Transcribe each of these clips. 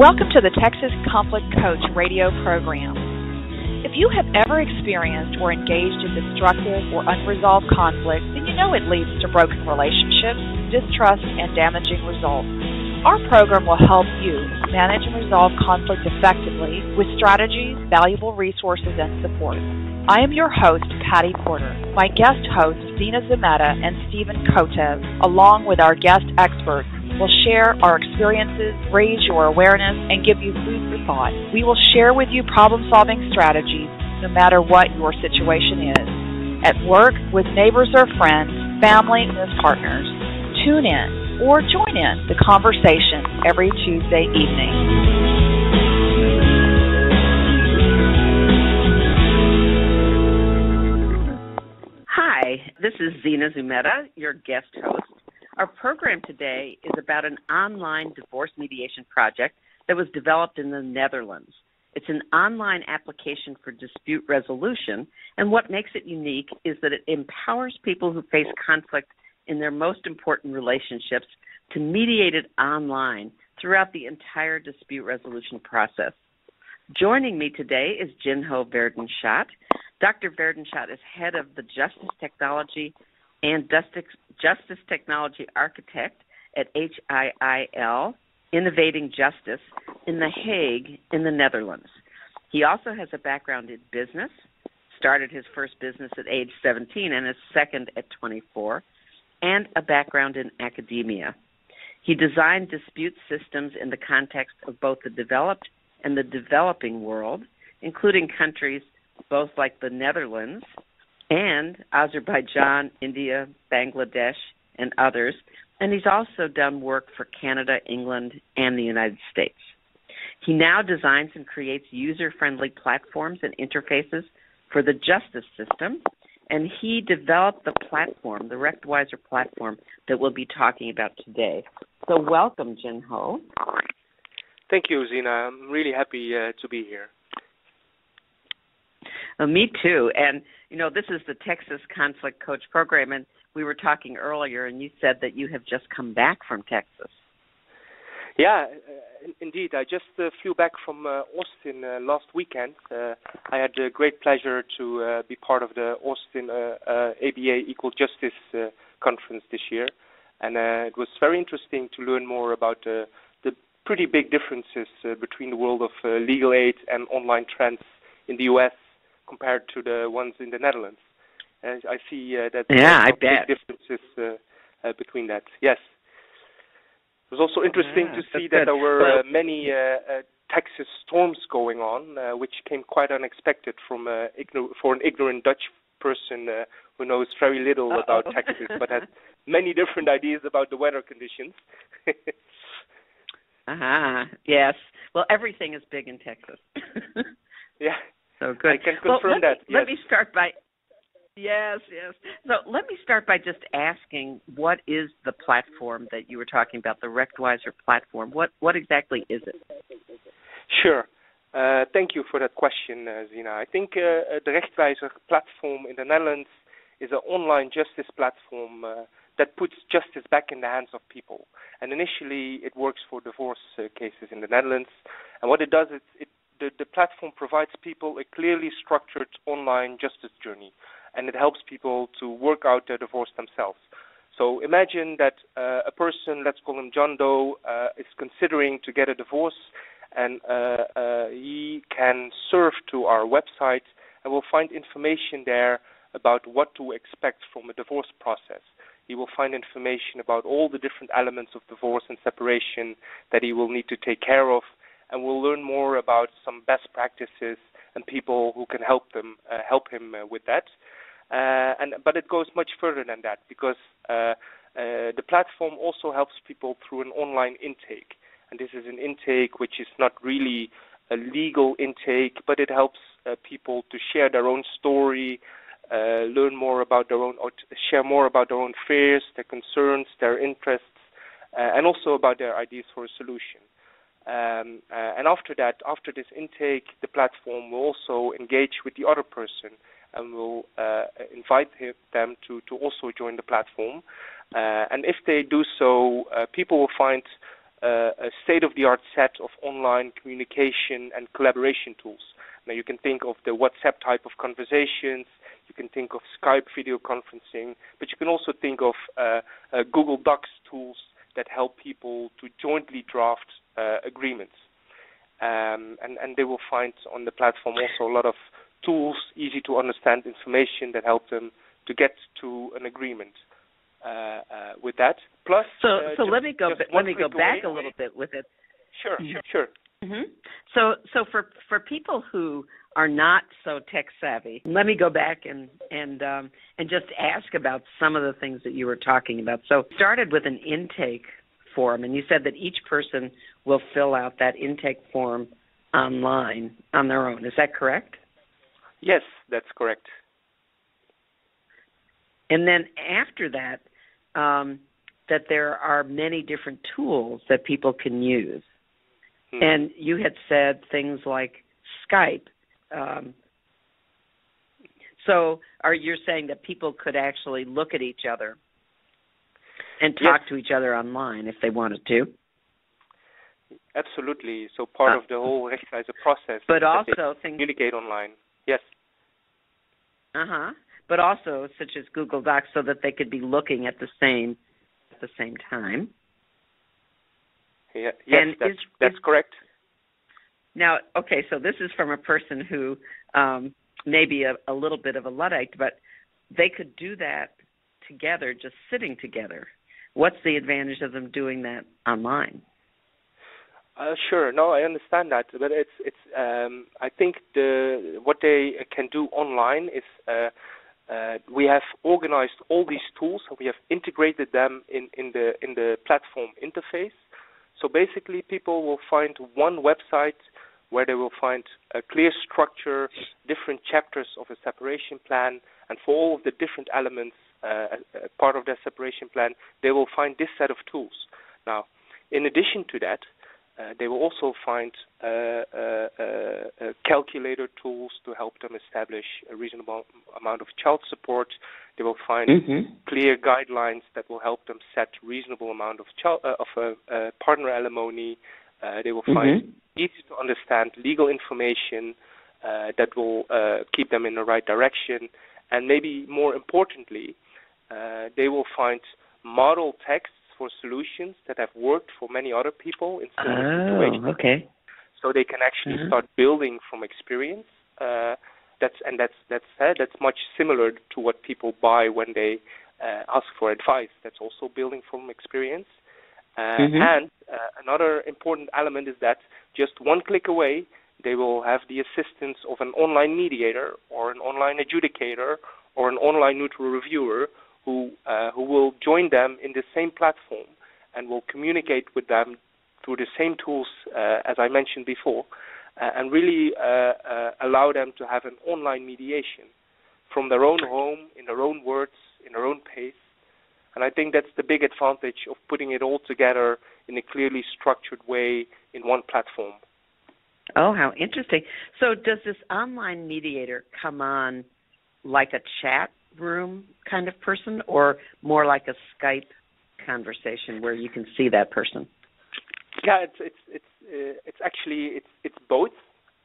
Welcome to the Texas Conflict Coach radio program. If you have ever experienced or engaged in destructive or unresolved conflict, then you know it leads to broken relationships, distrust, and damaging results. Our program will help you manage and resolve conflict effectively with strategies, valuable resources, and support. I am your host, Patty Porter. My guest hosts, Zina Zameta and Stephen Kotev, along with our guest experts, will share our experiences, raise your awareness, and give you food for thought. We will share with you problem-solving strategies no matter what your situation is. At work, with neighbors or friends, family, and as partners. Tune in or join in the conversation every Tuesday evening. Hi, this is Zina Zameta, your guest host. Our program today is about an online divorce mediation project that was developed in the Netherlands. It's an online application for dispute resolution, and what makes it unique is that it empowers people who face conflict in their most important relationships to mediate it online throughout the entire dispute resolution process. Joining me today is Jin Ho Verdonschot. Dr. Verdonschot is head of the Justice Technology and Justice Technology Architect at HIIL, Innovating Justice, in The Hague in the Netherlands. He also has a background in business, started his first business at age 17 and his second at 24, and a background in academia. He designed dispute systems in the context of both the developed and the developing world, including countries both like the Netherlands and Azerbaijan, India, Bangladesh, and others. And he's also done work for Canada, England, and the United States. He now designs and creates user-friendly platforms and interfaces for the justice system, and he developed the platform, the Rechtwijzer platform, that we'll be talking about today. So welcome, Jin Ho. Thank you, Zina. I'm really happy to be here. Me too. And, you know, this is the Texas Conflict Coach program, and we were talking earlier, and you said that you have just come back from Texas. Yeah, indeed. I just flew back from Austin last weekend. I had the great pleasure to be part of the Austin ABA Equal Justice Conference this year. And it was very interesting to learn more about the pretty big differences between the world of legal aid and online trends in the U.S. compared to the ones in the Netherlands. And I see that there are big differences between that. Yes. It was also interesting to see that there were many Texas storms going on, which came quite unexpected from for an ignorant Dutch person who knows very little about Texas, but has many different ideas about the weather conditions. Yes. Well, everything is big in Texas. Yeah. So good. I can confirm that. Let me start by. Yes. So let me start by just asking, what is the platform that you were talking about, the Rechtwijzer platform? What exactly is it? Sure. Thank you for that question, Zina. I think the Rechtwijzer platform in the Netherlands is an online justice platform that puts justice back in the hands of people. And initially, it works for divorce cases in the Netherlands. And what it does is the platform provides people a clearly structured online justice journey, and it helps people to work out their divorce themselves. So imagine that a person, let's call him John Doe, is considering to get a divorce, and he can surf to our website and will find information there about what to expect from a divorce process. He will find information about all the different elements of divorce and separation that he will need to take care of, and we'll learn more about some best practices and people who can help him with that. But it goes much further than that, because the platform also helps people through an online intake. And this is an intake which is not really a legal intake, but it helps people to share their own story, learn more about their own, or share more about their own fears, their concerns, their interests, and also about their ideas for a solution. And after that, after this intake, the platform will also engage with the other person and will invite them to also join the platform. And if they do so, people will find a state-of-the-art set of online communication and collaboration tools. Now, you can think of the WhatsApp type of conversations, you can think of Skype video conferencing, but you can also think of Google Docs tools that help people to jointly draft agreements. And they will find on the platform also a lot of tools, easy to understand information that help them to get to an agreement with that. Plus, so let me go back a little bit with it. Sure. Mm-hmm. So for people who are not so tech savvy, let me go back and just ask about some of the things that you were talking about. So started with an intake form, and you said that each person will fill out that intake form online on their own. Is that correct? Yes, that's correct. And then after that, that there are many different tools that people can use. And you had said things like Skype. So you're saying that people could actually look at each other and talk to each other online if they wanted to? Absolutely. So part of the whole Rechtwijzer process but also they communicate online. Yes. But also such as Google Docs, so that they could be looking at the same time. Yeah, yes, that's correct. Now, okay, so this is from a person who may be a little bit of a Luddite, but they could do that together, just sitting together. What's the advantage of them doing that online? Sure. No, I understand that, but it's. I think what they can do online is we have organized all these tools and we have integrated them in the platform interface. So basically, people will find one website where they will find a clear structure, different chapters of a separation plan, and for all of the different elements part of their separation plan, they will find this set of tools. Now, in addition to that, they will also find calculator tools to help them establish a reasonable amount of child support. They will find clear guidelines that will help them set reasonable amount of partner alimony. They will find easy to understand legal information that will keep them in the right direction. And maybe more importantly, they will find model texts for solutions that have worked for many other people in similar situations. Okay. So they can actually start building from experience. That's much similar to what people buy when they ask for advice. That's also building from experience. And another important element is that just one click away, they will have the assistance of an online mediator or an online adjudicator or an online neutral reviewer who will join them in the same platform and will communicate with them through the same tools as I mentioned before, and really allow them to have an online mediation from their own home, in their own words, in their own pace. And I think that's the big advantage of putting it all together in a clearly structured way in one platform. Oh, how interesting. So does this online mediator come on like a chat room kind of person, or more like a Skype conversation where you can see that person? Yeah, it's actually both.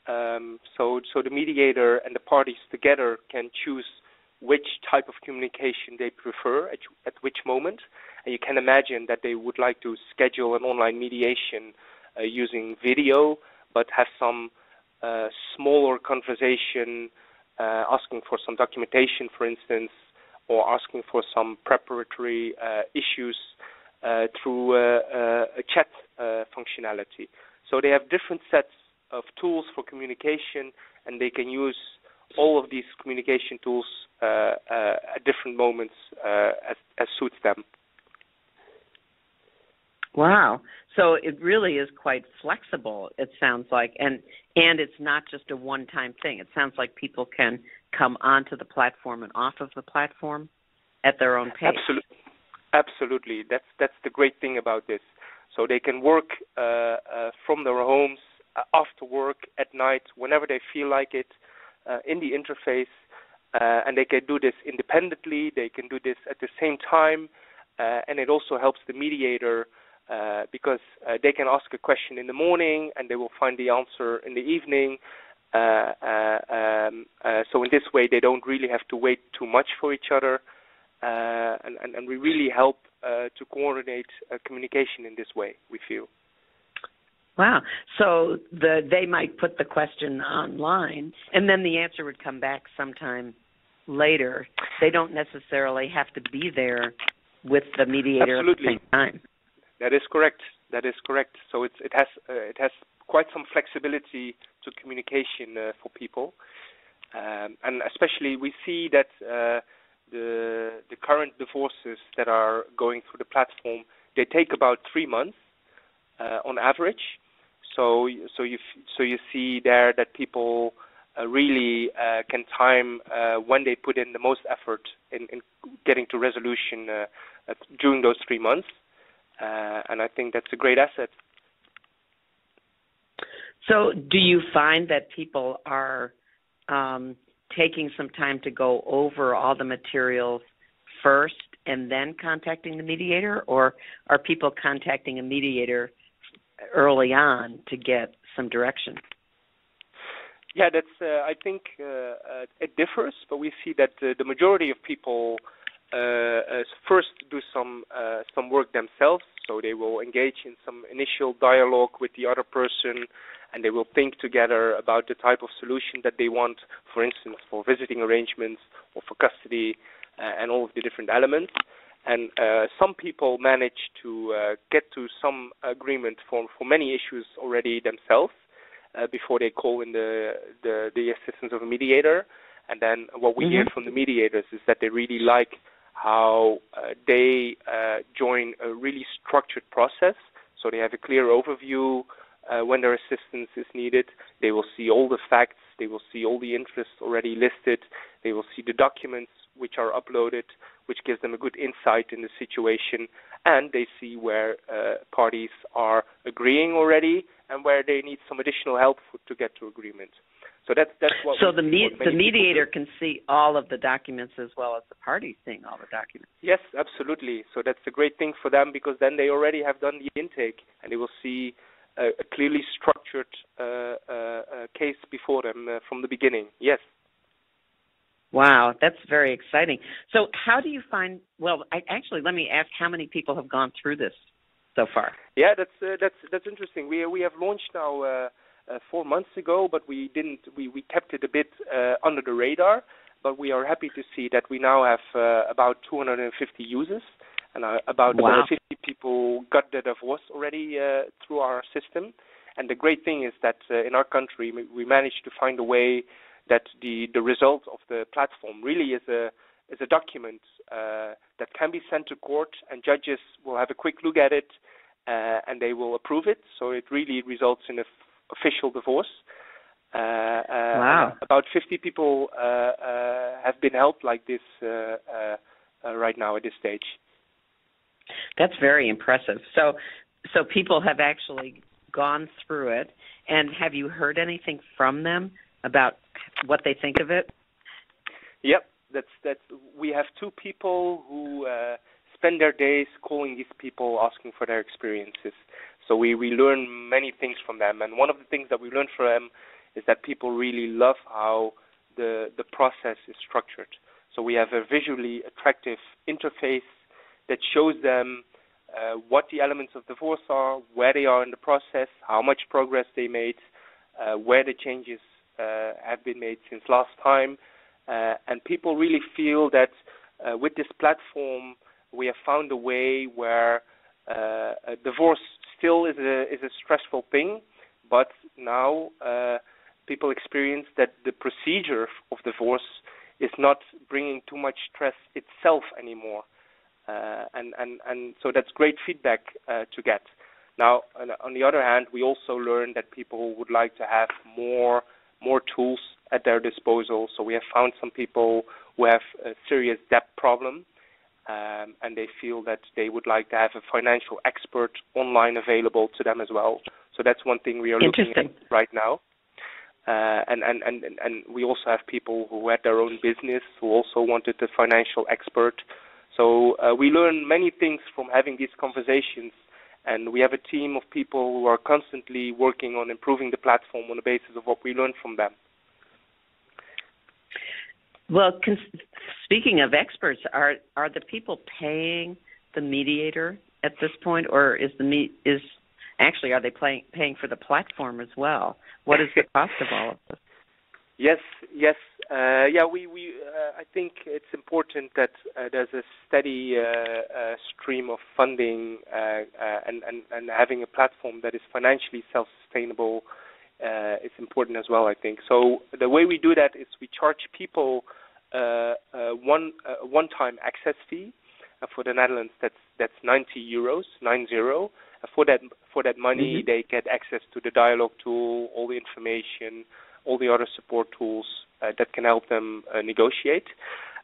So the mediator and the parties together can choose which type of communication they prefer at which moment. And you can imagine that they would like to schedule an online mediation using video, but have some smaller conversation, asking for some documentation, for instance, or asking for some preparatory issues through a chat functionality. So they have different sets of tools for communication, and they can use all of these communication tools at different moments as suits them. Wow. So it really is quite flexible, it sounds like, and it's not just a one-time thing. It sounds like people can come onto the platform and off of the platform at their own pace. Absolutely. That's the great thing about this. So they can work from their homes, after work, at night, whenever they feel like it, in the interface, and they can do this independently. They can do this at the same time, and it also helps the mediator because they can ask a question in the morning and they will find the answer in the evening. So in this way, they don't really have to wait too much for each other, and we really help to coordinate communication in this way, we feel. Wow. So they might put the question online, and then the answer would come back sometime later. They don't necessarily have to be there with the mediator Absolutely. at the same time. That is correct. So it has quite some flexibility to communication for people, and especially we see that the current divorces that are going through the platform, they take about 3 months on average. So you see there that people really can time when they put in the most effort in getting to resolution during those 3 months, and I think that's a great asset. So do you find that people are taking some time to go over all the materials first and then contacting the mediator, or are people contacting a mediator early on to get some direction? Yeah, that's. I think it differs, but we see that the majority of people first do some work themselves. So they will engage in some initial dialogue with the other person, and they will think together about the type of solution that they want, for instance, for visiting arrangements or for custody and all of the different elements. And some people manage to get to some agreement for many issues already themselves before they call in the assistance of a mediator. And then what we hear from the mediators is that they really like how they join a really structured process. So they have a clear overview when their assistance is needed. They will see all the facts. They will see all the interests already listed. They will see the documents which are uploaded, which gives them a good insight in the situation. And they see where parties are agreeing already and where they need some additional help to get to agreement. So that's what. So the mediator can see all of the documents as well as the parties seeing all the documents. Yes, absolutely. So that's a great thing for them, because then they already have done the intake and they will see a clearly structured case before them from the beginning. Yes. Wow, that's very exciting. So how do you find? Well, let me ask, how many people have gone through this so far? Yeah, that's interesting. We have launched now 4 months ago, but we kept it a bit under the radar. But we are happy to see that we now have about 250 users, and about 50 people got their divorce already through our system. And the great thing is that in our country we managed to find a way that the result of the platform really is a document that can be sent to court, and judges will have a quick look at it and they will approve it. So it really results in an official divorce. Wow. About 50 people have been helped like this right now at this stage. That's very impressive. So people have actually gone through it, and have you heard anything from them about what they think of it? Yep, that's. We have 2 people who spend their days calling these people, asking for their experiences. So we learn many things from them, and one of the things that we learned from them is that people really love how the process is structured. So we have a visually attractive interface that shows them what the elements of divorce are, where they are in the process, how much progress they made, where the changes have been made since last time, and people really feel that with this platform we have found a way where a divorce still is a stressful thing, but now people experience that the procedure of divorce is not bringing too much stress itself anymore, and so that's great feedback to get. Now, on the other hand, we also learned that people would like to have more tools at their disposal. So we have found some people who have a serious debt problem, and they feel that they would like to have a financial expert online available to them as well. So that's one thing we are looking at right now. And we also have people who had their own business who also wanted a financial expert. So we learn many things from having these conversations, And we have a team of people who are constantly working on improving the platform on the basis of what we learn from them. Well, speaking of experts, are the people paying the mediator at this point, or are they paying for the platform as well? What is the cost of all of this? Yes. I think it's important that there's a steady stream of funding and having a platform that is financially self-sustainable is important as well, I think. So the way we do that is we charge people one-time access fee. For the Netherlands, that's 90 euros, 90. For that money, they get access to the dialogue tool, all the information, all the other support tools that can help them negotiate.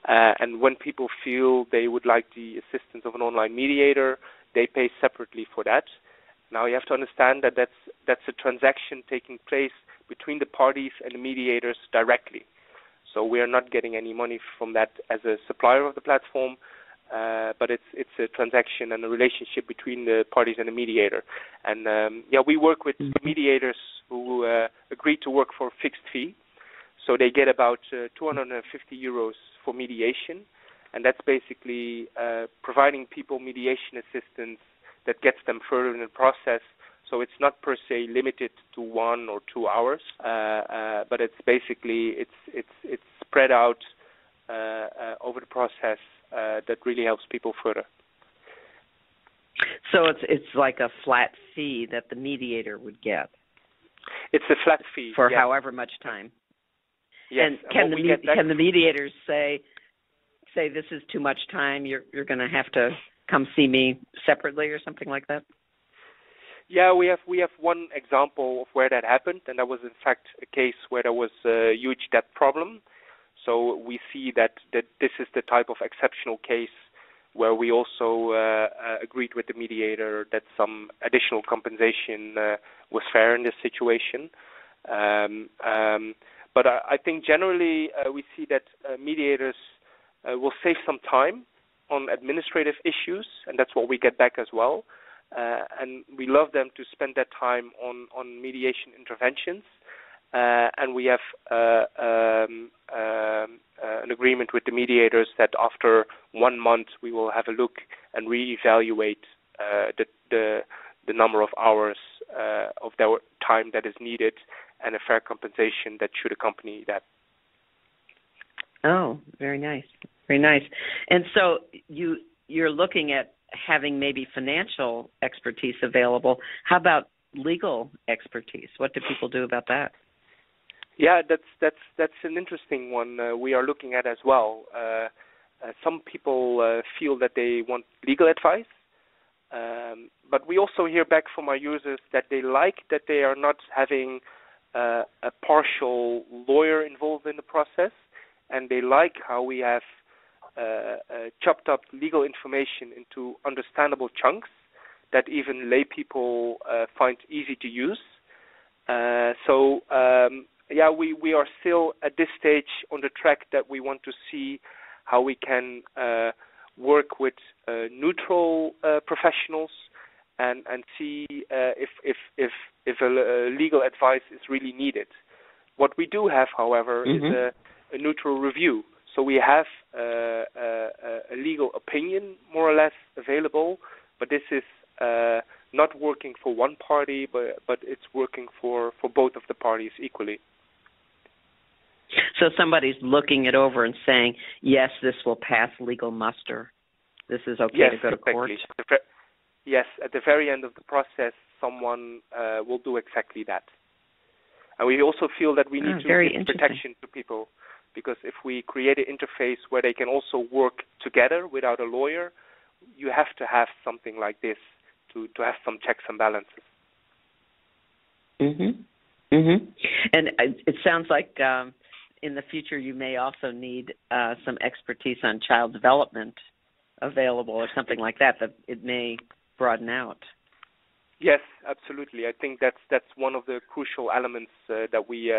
And when people feel they would like the assistance of an online mediator, they pay separately for that. Now you have to understand that that's a transaction taking place between the parties and the mediators directly. So we are not getting any money from that as a supplier of the platform, but it's a transaction and a relationship between the parties and the mediator. And we work with mediators who agree to work for a fixed fee. So they get about 250 euros for mediation, and that's basically providing people mediation assistance that gets them further in the process. So it's not per se limited to 1 or 2 hours, but it's basically it's spread out over the process that really helps people further. So it's like a flat fee that the mediator would get. It's a flat fee for however much time. Yes. And can the mediators say this is too much time? You're going to have to come see me separately or something like that? Yeah, we have one example of where that happened, and that was in fact a case where there was a huge debt problem. So we see that this is the type of exceptional case where we also agreed with the mediator that some additional compensation was fair in this situation. But I think generally we see that mediators will save some time on administrative issues, and that's what we get back as well. And we love them to spend that time on mediation interventions. And we have an agreement with the mediators that after 1 month we will have a look and reevaluate the number of hours of their time that is needed and a fair compensation that should accompany that. Oh, very nice. Very nice. And so you're looking at having maybe financial expertise available. How about legal expertise? What do people do about that? Yeah, that's an interesting one we are looking at as well. Some people feel that they want legal advice, but we also hear back from our users that they like that they are not having a partial lawyer involved in the process, and they like how we have chopped up legal information into understandable chunks that even lay people find easy to use. We are still at this stage on the track that we want to see how we can work with neutral professionals and see if legal advice is really needed. What we do have, however, is a neutral review. So we have a legal opinion, more or less, available, but this is not working for one party, but it's working for both of the parties equally. So somebody's looking it over and saying, yes, this will pass legal muster. This is okay to go to court? Yes, at the very end of the process, someone will do exactly that. And we also feel that we need to give protection to people, because if we create an interface where they can also work together without a lawyer, you have to have something like this to have some checks and balances. And it sounds like in the future you may also need some expertise on child development available or something like that it may broaden out. Yes, absolutely. I think that's one of the crucial elements that we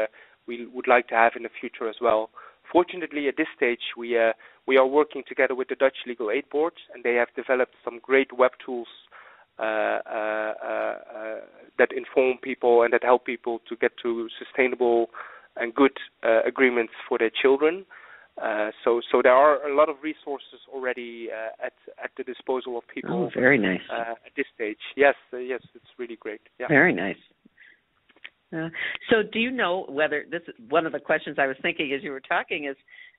would like to have in the future as well. Fortunately, at this stage, we are working together with the Dutch Legal Aid Board, and they have developed some great web tools that inform people and that help people to get to sustainable and good agreements for their children. So there are a lot of resources already at the disposal of people. Oh, very nice. At this stage, yes, it's really great. Yeah. Very nice. So do you know whether this is one of the questions I was thinking as you were talking is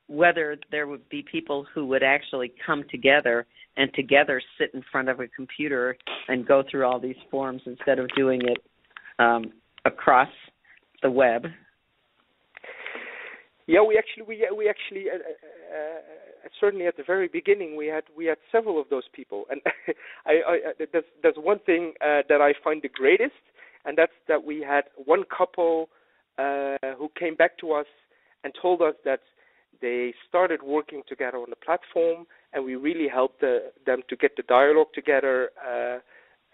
whether there would be people who would actually come together and together sit in front of a computer and go through all these forms instead of doing it across the web? Yeah, we actually certainly at the very beginning we had several of those people, and there's one thing that I find the greatest, and that's that we had one couple who came back to us and told us that they started working together on the platform, and we really helped them to get the dialogue together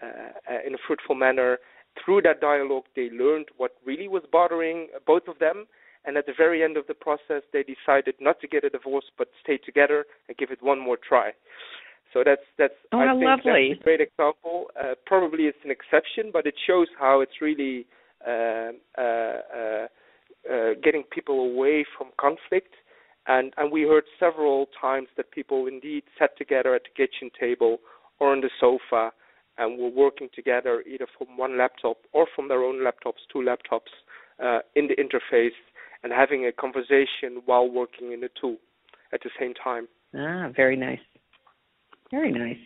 in a fruitful manner. Through that dialogue, they learned what really was bothering both of them, and at the very end of the process, they decided not to get a divorce but stay together and give it one more try. So that's I think lovely. That's a great example. Probably it's an exception, but it shows how it's really getting people away from conflict. And we heard several times that people indeed sat together at the kitchen table or on the sofa and were working together either from one laptop or from their own laptops, two laptops, in the interface and having a conversation while working in the tool at the same time. Very nice. Very nice.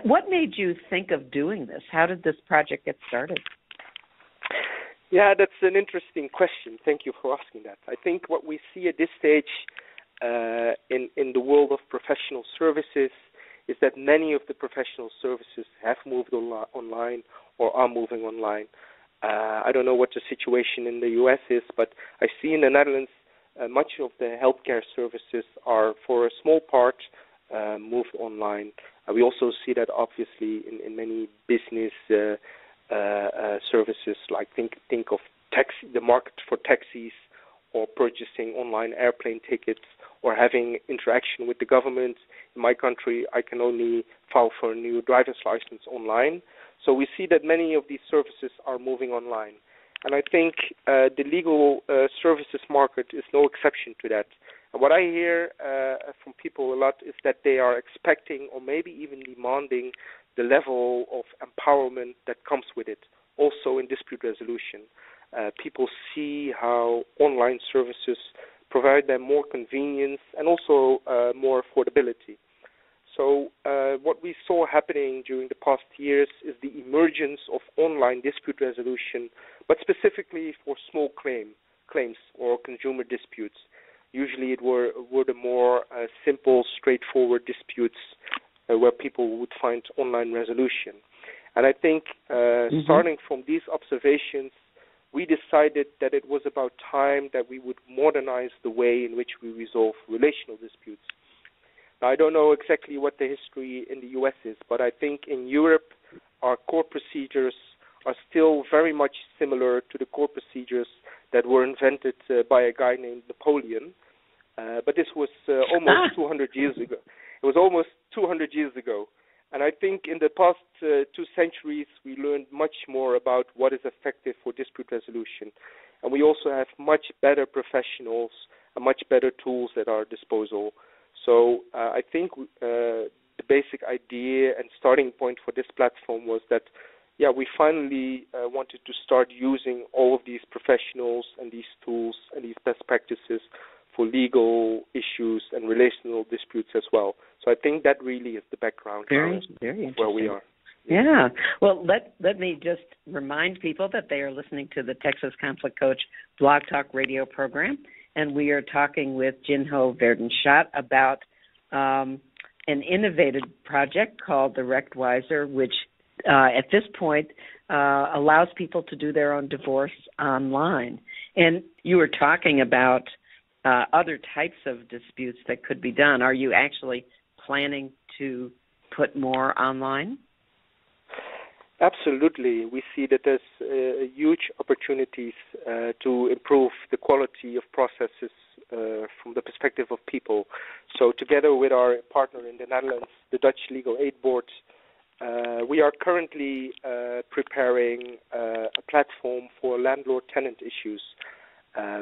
What made you think of doing this? How did this project get started? Yeah, that's an interesting question. Thank you for asking that. I think what we see at this stage in the world of professional services is that many of the professional services have moved online or are moving online. I don't know what the situation in the U.S. is, but I see in the Netherlands much of the healthcare services are, for a small part, moved online. We also see that obviously in many business services, like think of taxi, the market for taxis, or purchasing online airplane tickets, or having interaction with the government. In my country, I can only file for a new driver's license online. So we see that many of these services are moving online. And I think the legal services market is no exception to that. And what I hear from people a lot is that they are expecting or maybe even demanding the level of empowerment that comes with it, also in dispute resolution. People see how online services provide them more convenience and also more affordability. So what we saw happening during the past years is the emergence of online dispute resolution, but specifically for small claims or consumer disputes. Usually it were the more simple, straightforward disputes where people would find online resolution. And I think starting from these observations, we decided that it was about time that we would modernize the way in which we resolve relational disputes. Now, I don't know exactly what the history in the U.S. is, but I think in Europe, our court procedures are still very much similar to the court procedures that were invented by a guy named Napoleon. But this was almost 200 years ago. It was almost 200 years ago. And I think in the past 2 centuries, we learned much more about what is effective for dispute resolution. And we also have much better professionals and much better tools at our disposal. So I think the basic idea and starting point for this platform was that, we finally wanted to start using all of these professionals and these tools and these best practices for legal issues and relational disputes as well. So I think that really is the background very interesting. Where we are. Yeah. Well, let me just remind people that they are listening to the Texas Conflict Coach Blog Talk radio program, and we are talking with Jin Ho Verdonschot about an innovative project called the Rechtwijzer, which at this point allows people to do their own divorce online. And you were talking about other types of disputes that could be done. Are you actually planning to put more online? Absolutely. We see that there's huge opportunities to improve the quality of processes from the perspective of people. So together with our partner in the Netherlands, the Dutch Legal Aid Board, we are currently preparing a platform for landlord-tenant issues.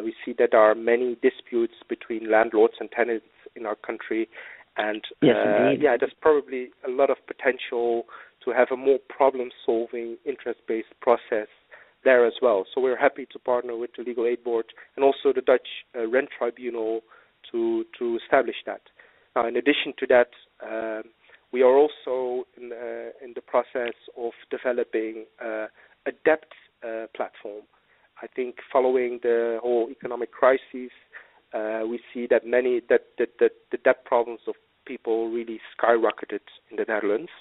We see that there are many disputes between landlords and tenants in our country, and yes, there's probably a lot of potential to have a more problem-solving, interest-based process there as well. So we're happy to partner with the Legal Aid Board and also the Dutch Rent Tribunal to establish that. Now, in addition to that, we are also in the process of developing a debt platform. I think following the whole economic crisis, we see that the debt problems of people really skyrocketed in the Netherlands.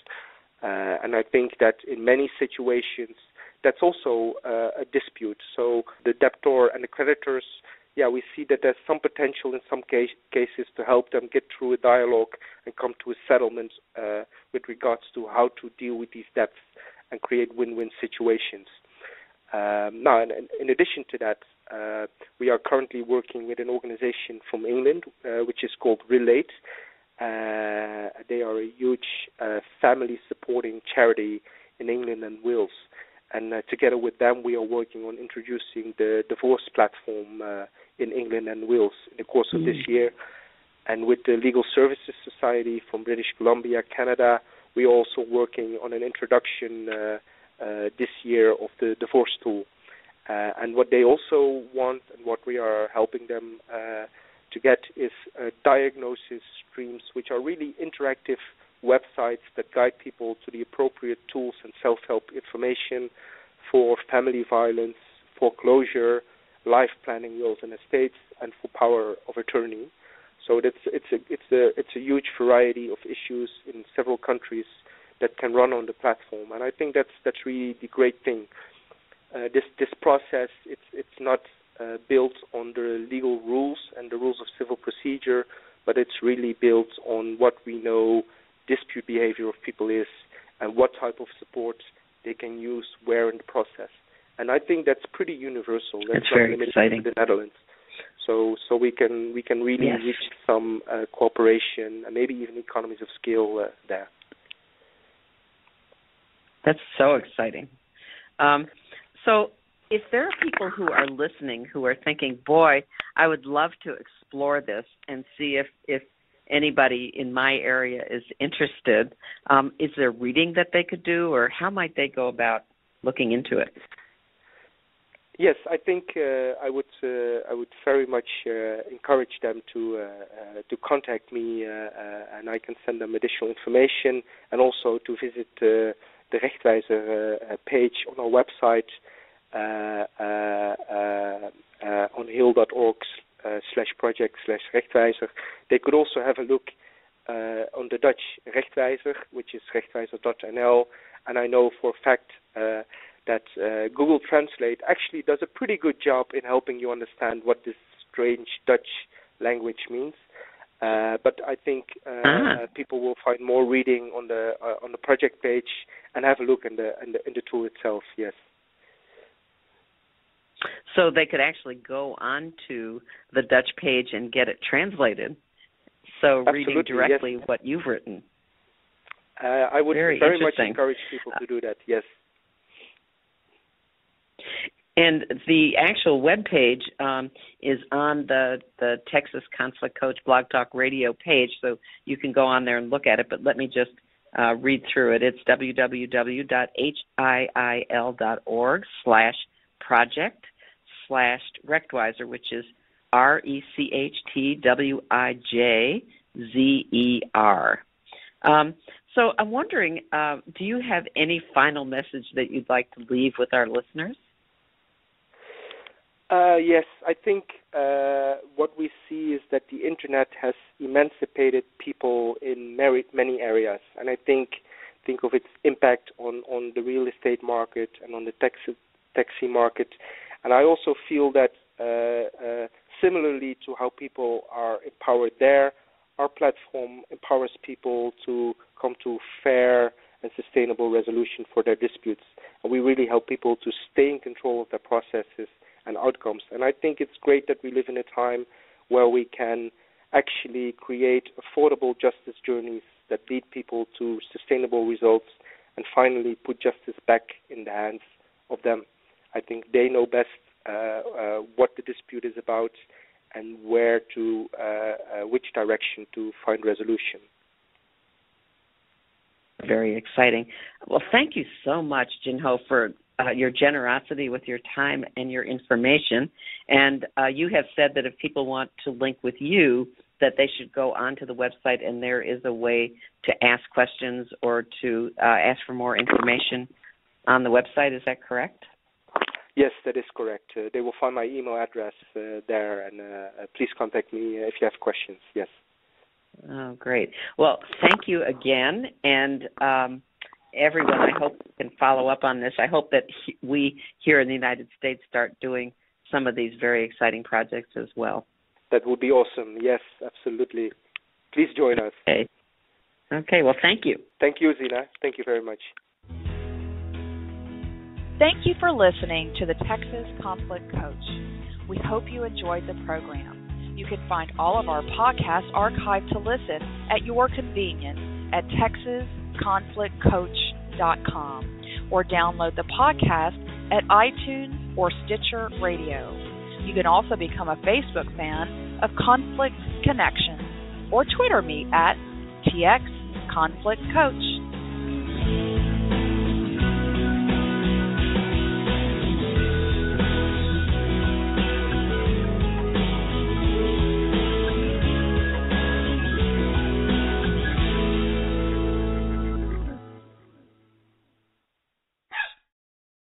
And I think that in many situations, that's also a dispute. So the debtor and the creditors, we see that there's some potential in some cases to help them get through a dialogue and come to a settlement with regards to how to deal with these debts and create win-win situations. Now, in addition to that, we are currently working with an organization from England, which is called Relate. They are a huge family-supporting charity in England and Wales. And together with them, we are working on introducing the divorce platform in England and Wales in the course of this year. And with the Legal Services Society from British Columbia, Canada, we are also working on an introduction this year of the divorce tool. And what they also want and what we are helping them to get is diagnosis streams, which are really interactive websites that guide people to the appropriate tools and self-help information for family violence, foreclosure, life planning, wills and estates, and for power of attorney. So it's a huge variety of issues in several countries that can run on the platform, and I think that's really the great thing. This process it's not built on the legal rules and the rules of civil procedure, but it's really built on what we know dispute behavior of people is and what type of support they can use where in the process. And I think that's pretty universal. That's not very limited exciting. to the Netherlands. So we can really reach some cooperation and maybe even economies of scale there. That's so exciting. So if there are people who are listening who are thinking, boy, I would love to explore this and see if anybody in my area is interested, is there reading that they could do, or how might they go about looking into it? Yes, I think I would very much encourage them to contact me, and I can send them additional information, and also to visit the Rechtwijzer page on our website on heel.org/project/Rechtwijzer. They could also have a look on the Dutch Rechtwijzer, which is rechtwijzer.nl, and I know for a fact that Google Translate actually does a pretty good job in helping you understand what this strange Dutch language means. But I think people will find more reading on the project page and have a look in the tool itself. Yes. So they could actually go onto the Dutch page and get it translated. So Absolutely, reading directly yes. what you've written. I would very much encourage people to do that. Yes. And the actual web page is on the Texas Conflict Coach Blog Talk Radio page, so you can go on there and look at it. But let me just read through it. It's www.hiil.org/project/Rechtwijzer, which is RECHTWIJZER. So I'm wondering, do you have any final message that you'd like to leave with our listeners? Yes, I think what we see is that the Internet has emancipated people in many areas, and I think of its impact on the real estate market and on the taxi market. And I also feel that similarly to how people are empowered there, our platform empowers people to come to fair and sustainable resolution for their disputes. And we really help people to stay in control of their processes and outcomes. And I think it's great that we live in a time where we can actually create affordable justice journeys that lead people to sustainable results and finally put justice back in the hands of them. I think they know best what the dispute is about and where to, which direction to find resolution. Very exciting. Well, thank you so much, Jin Ho, for your generosity with your time and your information. And you have said that if people want to link with you, that they should go onto the website, and there is a way to ask questions or to ask for more information on the website. Is that correct? Yes, that is correct. They will find my email address there, and please contact me if you have questions. Yes. Oh, great. Well, thank you again, and everyone, I hope can follow up on this. I hope that we here in the United States start doing some of these very exciting projects as well. That would be awesome. Yes, absolutely. Please join us. Okay, well, thank you. Thank you, Zina. Thank you very much. Thank you for listening to the Texas Conflict Coach. We hope you enjoyed the program. You can find all of our podcasts archived to listen at your convenience at texasconflictcoach.com or download the podcast at iTunes or Stitcher Radio. You can also become a Facebook fan of Conflict Connection or Twitter me at TX Conflict Coach.